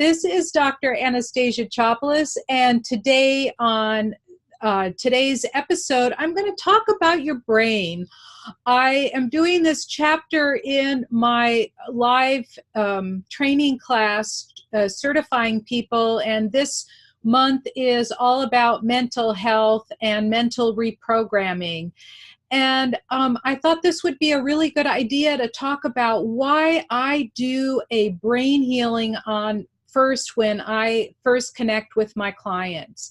This is Dr. Anastasia Chopelas, and today on today's episode, I'm going to talk about your brain. I am doing this chapter in my live training class, certifying people, and this month is all about mental health and mental reprogramming. And I thought this would be a really good idea to talk about why I do a brain healing on first when I first connect with my clients.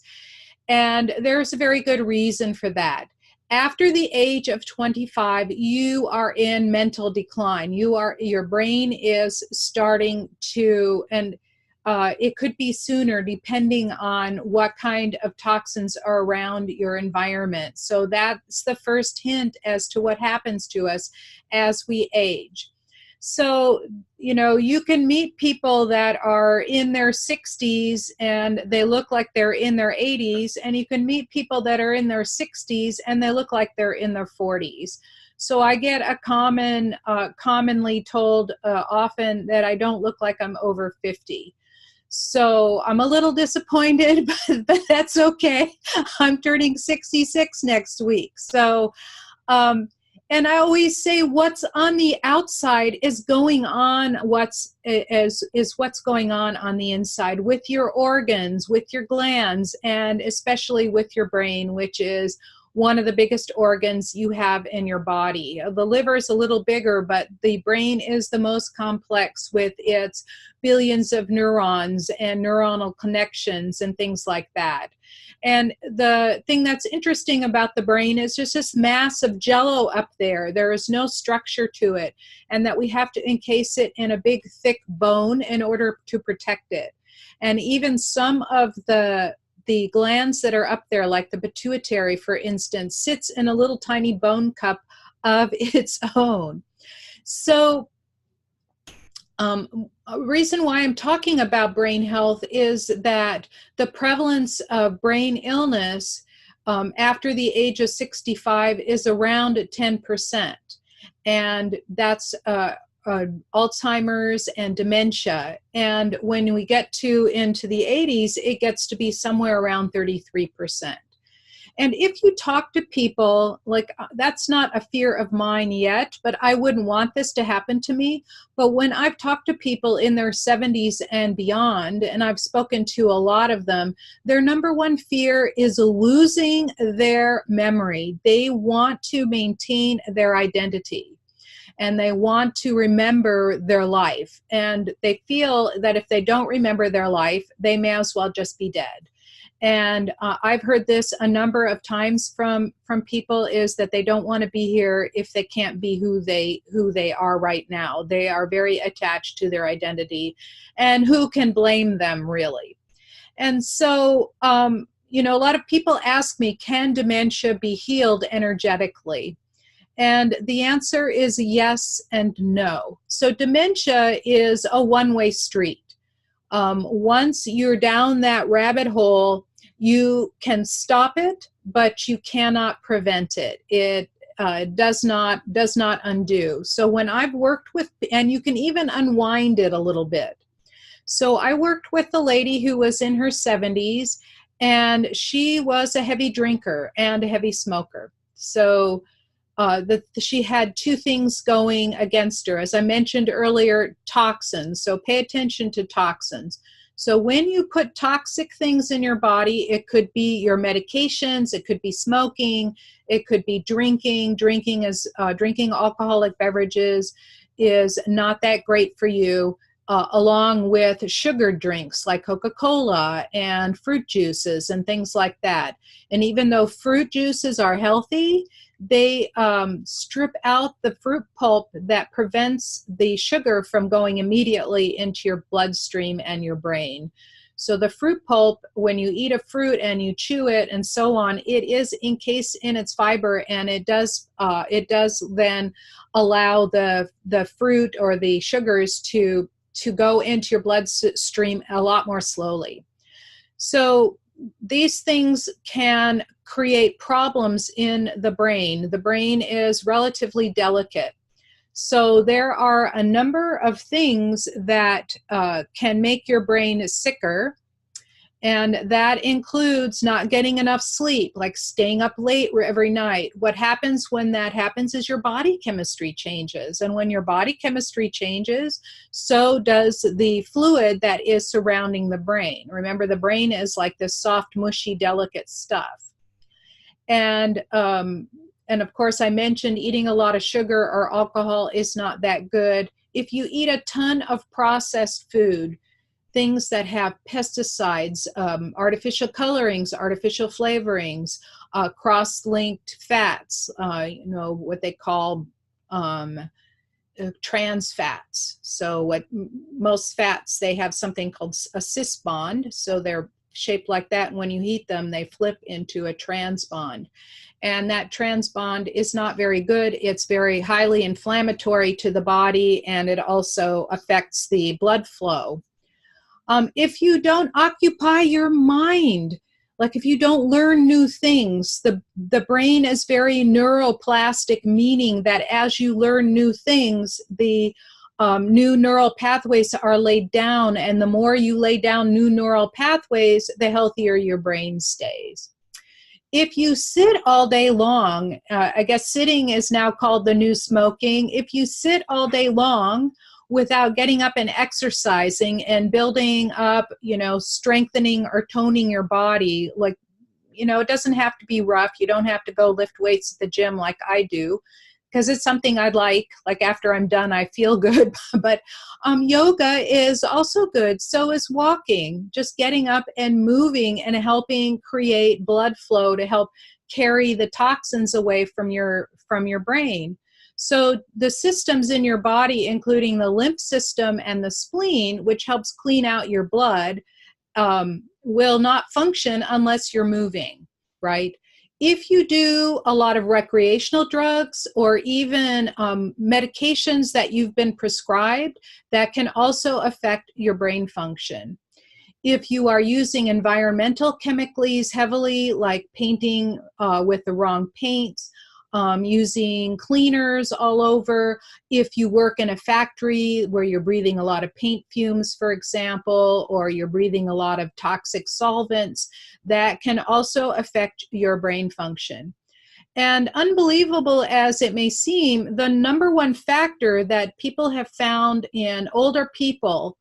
And there's a very good reason for that. After the age of 25, you are in mental decline. Your brain is starting to, and it could be sooner depending on what kind of toxins are around your environment. So that's the first hint as to what happens to us as we age. So, you can meet people that are in their 60s and they look like they're in their 80s, and you can meet people that are in their 60s and they look like they're in their 40s. So I get commonly told often that I don't look like I'm over 50. So I'm a little disappointed, but that's okay. I'm turning 66 next week. So, and I always say what's on the outside is going on, what's going on the inside with your organs, with your glands, and especially with your brain, which is one of the biggest organs you have in your body. The liver is a little bigger, but the brain is the most complex with its billions of neurons and neuronal connections and things like that. And the thing that's interesting about the brain is just this mass of jello up there. There is no structure to it, and that we have to encase it in a big, thick bone in order to protect it. And even some of the glands that are up there, like the pituitary, for instance, sits in a little tiny bone cup of its own. So a reason why I'm talking about brain health is that the prevalence of brain illness after the age of 65 is around 10%. And that's Alzheimer's and dementia. And when we get into the 80s, it gets to be somewhere around 33%. And if you talk to people, that's not a fear of mine yet, but I wouldn't want this to happen to me. But when I've talked to people in their 70s and beyond, and I've spoken to a lot of them, their number one fear is losing their memory. They want to maintain their identity, and they want to remember their life. And they feel that if they don't remember their life, they may as well just be dead. And I've heard this a number of times from people, is that they don't want to be here if they can't be who they are right now. They are very attached to their identity, and who can blame them, really? And so, a lot of people ask me, can dementia be healed energetically? And the answer is yes and no. So dementia is a one-way street. Once you're down that rabbit hole, you can stop it, but you cannot prevent it. It does not undo. So when I've worked with, and you can even unwind it a little bit. So I worked with a lady who was in her 70s, and she was a heavy drinker and a heavy smoker. So she had two things going against her. As I mentioned earlier, toxins. So pay attention to toxins. So when you put toxic things in your body, it could be your medications, it could be smoking, it could be drinking. Drinking alcoholic beverages is not that great for you, along with sugared drinks like Coca-Cola and fruit juices and things like that. And even though fruit juices are healthy, they strip out the fruit pulp that prevents the sugar from going immediately into your bloodstream and your brain. So the fruit pulp, when you eat a fruit and you chew it and so on, it is encased in its fiber, and it does then allow the fruit or the sugars to go into your bloodstream a lot more slowly. So these things can create problems in the brain. The brain is relatively delicate. So there are a number of things that can make your brain sicker. And that includes not getting enough sleep, like staying up late every night. What happens when that happens is your body chemistry changes. And when your body chemistry changes, so does the fluid that is surrounding the brain. Remember, the brain is like this soft, mushy, delicate stuff. And of course, I mentioned eating a lot of sugar or alcohol is not that good. If you eat a ton of processed food, things that have pesticides, artificial colorings, artificial flavorings, cross-linked fats, what they call trans fats. So what most fats, they have something called a cis bond. So they're shaped like that. And when you heat them, they flip into a trans bond. And that trans bond is not very good. It's very highly inflammatory to the body, and it also affects the blood flow. If you don't occupy your mind, like if you don't learn new things, the brain is very neuroplastic, meaning that as you learn new things, the new neural pathways are laid down, and the more you lay down new neural pathways, the healthier your brain stays. If you sit all day long, I guess sitting is now called the new smoking. If you sit all day long without getting up and exercising and building up, strengthening or toning your body, like, it doesn't have to be rough. You don't have to go lift weights at the gym like I do, because it's something I'd like after I'm done, I feel good. But yoga is also good. So is walking, just getting up and moving and helping create blood flow to help carry the toxins away from your brain. So the systems in your body, including the lymph system and the spleen, which helps clean out your blood, will not function unless you're moving, right? If you do a lot of recreational drugs or even medications that you've been prescribed, that can also affect your brain function. If you are using environmental chemicals heavily, like painting with the wrong paints, using cleaners all over, if you work in a factory where you're breathing a lot of paint fumes, for example, or you're breathing a lot of toxic solvents, that can also affect your brain function. And unbelievable as it may seem, the number one factor that people have found in older people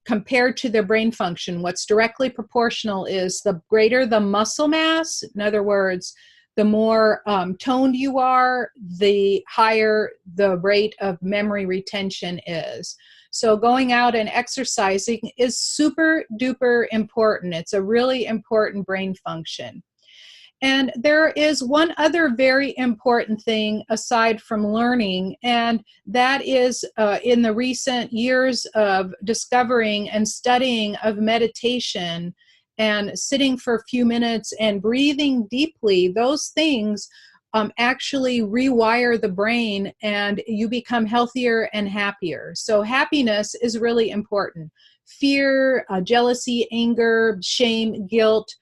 compared to their brain function, what's directly proportional, is the greater the muscle mass. In other words, the more toned you are, the higher the rate of memory retention is. So going out and exercising is super duper important. It's a really important brain function. And there is one other very important thing aside from learning, and that is in the recent years of discovering and studying of meditation and sitting for a few minutes and breathing deeply, those things actually rewire the brain and you become healthier and happier. So happiness is really important. Fear, jealousy, anger, shame, guilt,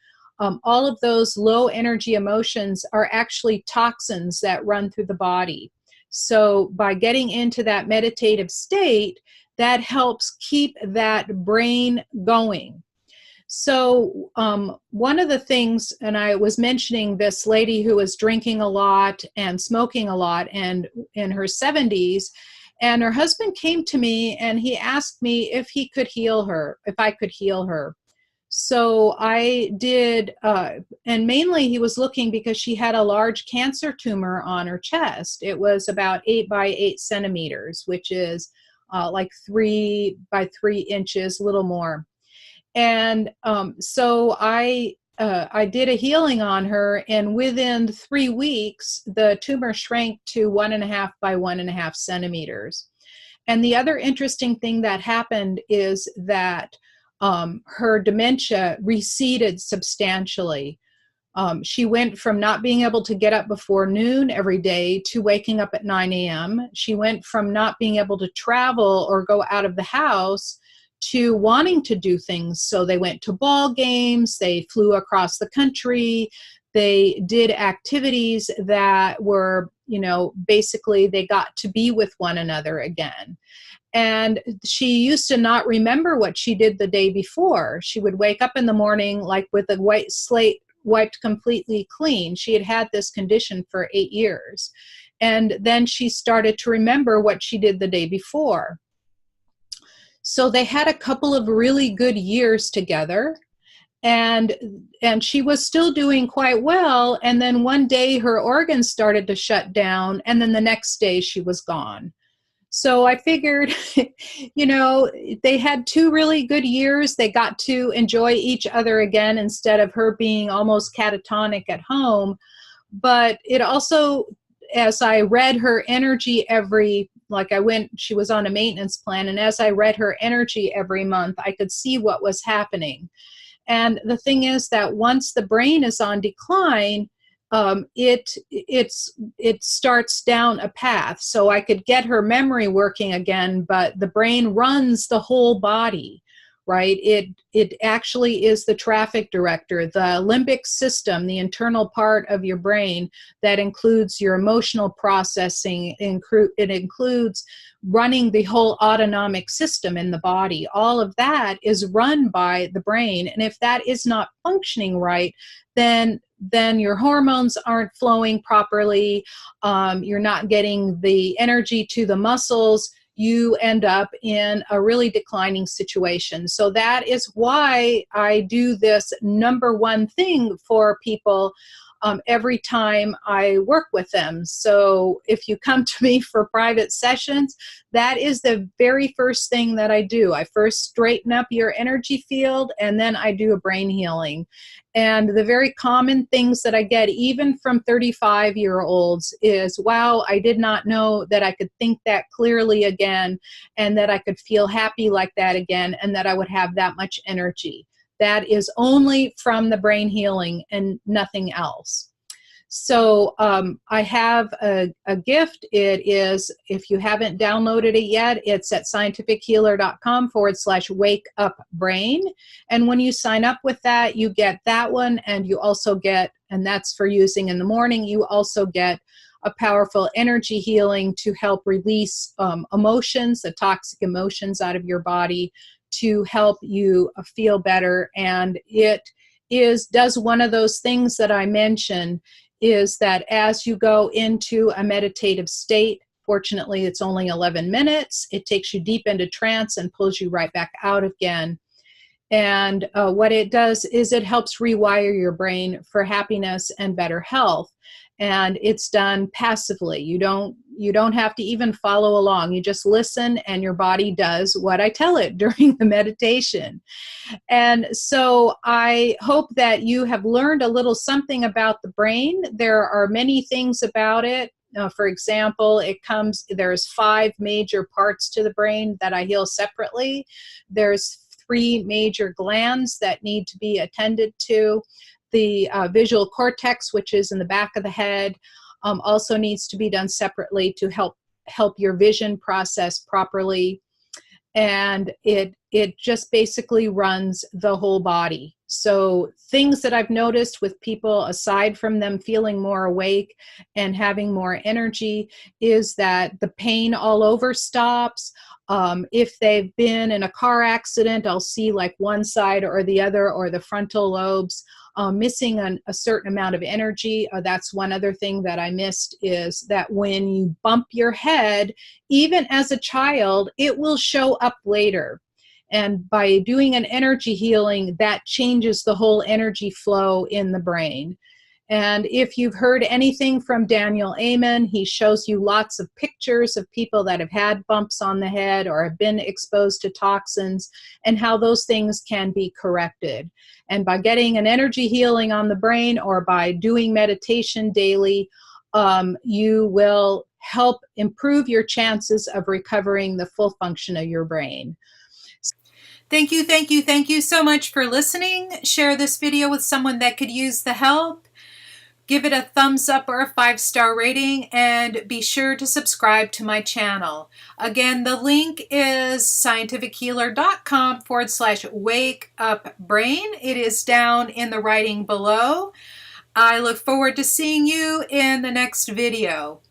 all of those low energy emotions are actually toxins that run through the body. So by getting into that meditative state, that helps keep that brain going. So one of the things, and I was mentioning this lady who was drinking a lot and smoking a lot and in her 70s, and her husband came to me and he asked me if he could heal her, if I could heal her. So I did, and mainly he was looking because she had a large cancer tumor on her chest. It was about 8 by 8 centimeters, which is like 3 by 3 inches, a little more. And so I did a healing on her, and within 3 weeks, the tumor shrank to 1.5 by 1.5 centimeters. And the other interesting thing that happened is that her dementia receded substantially. She went from not being able to get up before noon every day to waking up at 9 a.m. She went from not being able to travel or go out of the house to wanting to do things. So they went to ball games, they flew across the country, they did activities that were, basically they got to be with one another again. And she used to not remember what she did the day before. She would wake up in the morning like with a white slate wiped completely clean. She had had this condition for 8 years. And then she started to remember what she did the day before. So they had a couple of really good years together. And she was still doing quite well. And then one day her organs started to shut down. And then the next day she was gone. So I figured, they had 2 really good years. They got to enjoy each other again instead of her being almost catatonic at home. But it also, as I read her energy she was on a maintenance plan. And as I read her energy every month, I could see what was happening. And the thing is that once the brain is on decline, it starts down a path. So I could get her memory working again, but the brain runs the whole body, right? It actually is the traffic director. The limbic system, the internal part of your brain that includes your emotional processing, it includes running the whole autonomic system in the body. All of that is run by the brain. And if that is not functioning right, then your hormones aren't flowing properly. You're not getting the energy to the muscles. You end up in a really declining situation. So that is why I do this number one thing for people every time I work with them. So if you come to me for private sessions, that is the very first thing that I do. I first straighten up your energy field, and then I do a brain healing. And the very common things that I get, even from 35-year-olds, is, wow, I did not know that I could think that clearly again, and that I could feel happy like that again, and that I would have that much energy. That is only from the brain healing and nothing else. So I have a gift. It is, if you haven't downloaded it yet, it's at scientifichealer.com/wake-up-brain. And when you sign up with that, you get that one, and you also get, and that's for using in the morning, you also get a powerful energy healing to help release emotions, the toxic emotions out of your body, to help you feel better. And it does one of those things that I mentioned, is that as you go into a meditative state, fortunately it's only 11 minutes, it takes you deep into trance and pulls you right back out again. And what it does is it helps rewire your brain for happiness and better health. And it's done passively. You don't have to even follow along. You just listen, and your body does what I tell it during the meditation. And so I hope that you have learned a little something about the brain. There are many things about it. For example, there's 5 major parts to the brain that I heal separately. There's 3 major glands that need to be attended to. The visual cortex, which is in the back of the head, also needs to be done separately to help your vision process properly. And it just basically runs the whole body. So things that I've noticed with people, aside from them feeling more awake and having more energy, is that the pain all over stops. If they've been in a car accident, I'll see like one side or the other, or the frontal lobes missing a certain amount of energy. That's one other thing that I missed, is that when you bump your head, even as a child, it will show up later. And by doing an energy healing, that changes the whole energy flow in the brain. And if you've heard anything from Daniel Amen, he shows you lots of pictures of people that have had bumps on the head or have been exposed to toxins, and how those things can be corrected. And by getting an energy healing on the brain, or by doing meditation daily, you will help improve your chances of recovering the full function of your brain. Thank you so much for listening. Share this video with someone that could use the help. Give it a thumbs up or a 5-star rating, and be sure to subscribe to my channel. Again, the link is scientifichealer.com/wake-up-brain. It is down in the writing below. I look forward to seeing you in the next video.